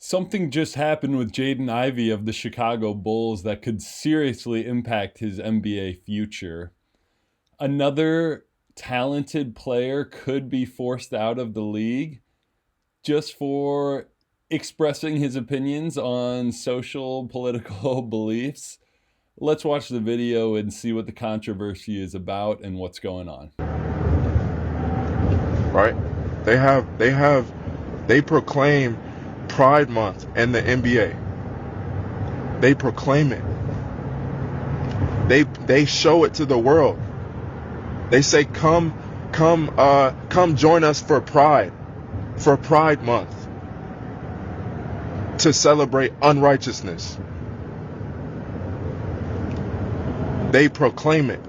Something just happened with Jaden Ivey of the Chicago Bulls that could seriously impact his NBA future. Another talented player could be forced out of the league just for expressing his opinions on social political beliefs. Let's watch the video and see what the controversy is about and what's going on. Right? They proclaim Pride Month in the NBA. They proclaim it. They show it to the world. They say, come join us for Pride Month, to celebrate unrighteousness. They proclaim it.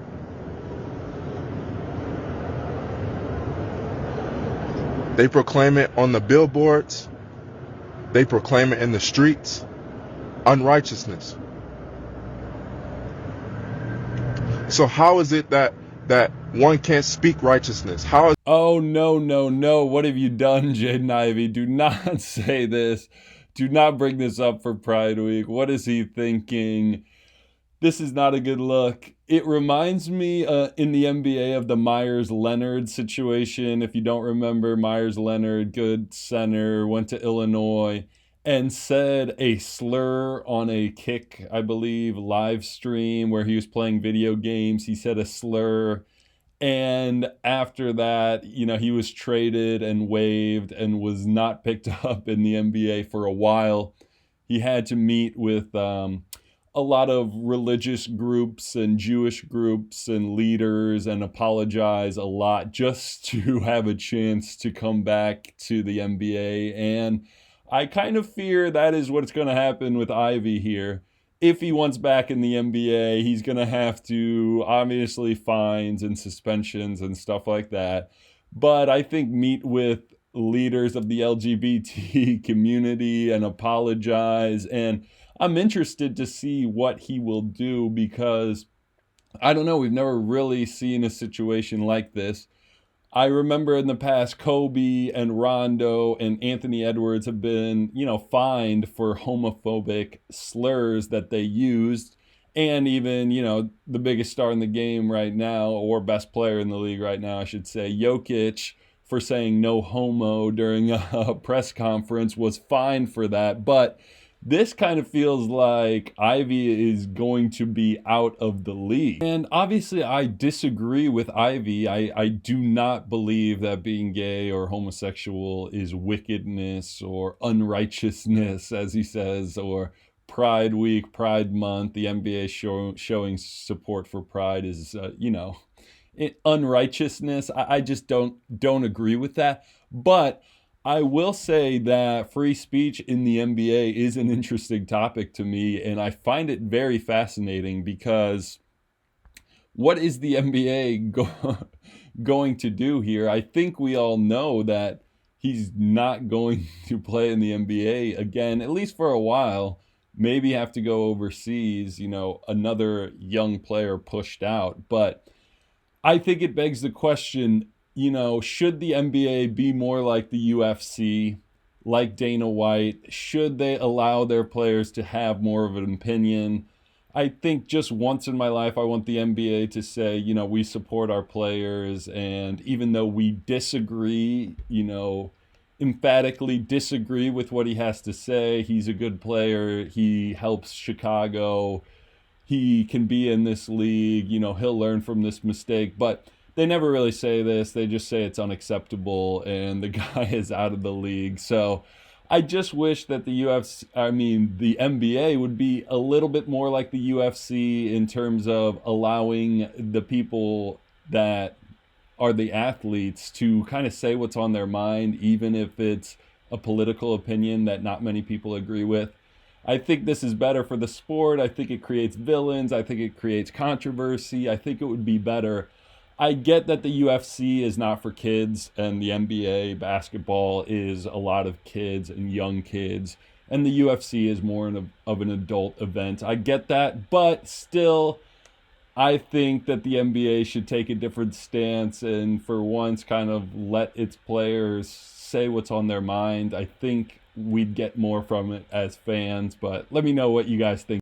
They proclaim it on the billboards. They proclaim it in the streets. Unrighteousness. So how is it that one can't speak righteousness? How is Oh, no, no, no. What have you done, Jaden Ivey? Do not say this. Do not bring this up for Pride Week. What is he thinking? This is not a good look. It reminds me in the NBA of the Meyers Leonard situation. If you don't remember, Meyers Leonard, good center, went to Illinois and said a slur on a Kick, I believe, live stream where he was playing video games. He said a slur. And after that, he was traded and waived and was not picked up in the NBA for a while. He had to meet with a lot of religious groups and Jewish groups and leaders and apologize a lot just to have a chance to come back to the NBA. And I kind of fear that is what's going to happen with Ivy here. If he wants back in the NBA, he's going to have to, obviously, fines and suspensions and stuff like that. But I think meet with leaders of the LGBT community and apologize. And I'm interested to see what he will do because, I don't know, we've never really seen a situation like this. I remember in the past, Kobe and Rondo and Anthony Edwards have been, fined for homophobic slurs that they used. And even, the biggest star in the game right now, or best player in the league right now, I should say, Jokic, for saying no homo during a press conference, was fined for that. But this kind of feels like Ivy is going to be out of the league. And obviously, I disagree with Ivy. I do not believe that being gay or homosexual is wickedness or unrighteousness, as he says, or Pride Week, Pride Month. The NBA showing support for Pride is, unrighteousness. I just don't agree with that. But I will say that free speech in the NBA is an interesting topic to me, and I find it very fascinating because what is the NBA going to do here? I think we all know that he's not going to play in the NBA again, at least for a while. Maybe have to go overseas, another young player pushed out. But I think it begs the question, should the NBA be more like the UFC, like Dana White? Should they allow their players to have more of an opinion? I think just once in my life, I want the NBA to say, we support our players. And even though we disagree, emphatically disagree with what he has to say, he's a good player. He helps Chicago. He can be in this league. He'll learn from this mistake. But they never really say this. They just say it's unacceptable and the guy is out of the league. So I just wish that the NBA would be a little bit more like the UFC in terms of allowing the people that are the athletes to kind of say what's on their mind, even if it's a political opinion that not many people agree with. I think this is better for the sport. I think it creates villains. I think it creates controversy. I think it would be better. I get that the UFC is not for kids and the NBA basketball is a lot of kids and young kids, and the UFC is more of an adult event. I get that, but still, I think that the NBA should take a different stance and for once kind of let its players say what's on their mind. I think we'd get more from it as fans. But let me know what you guys think.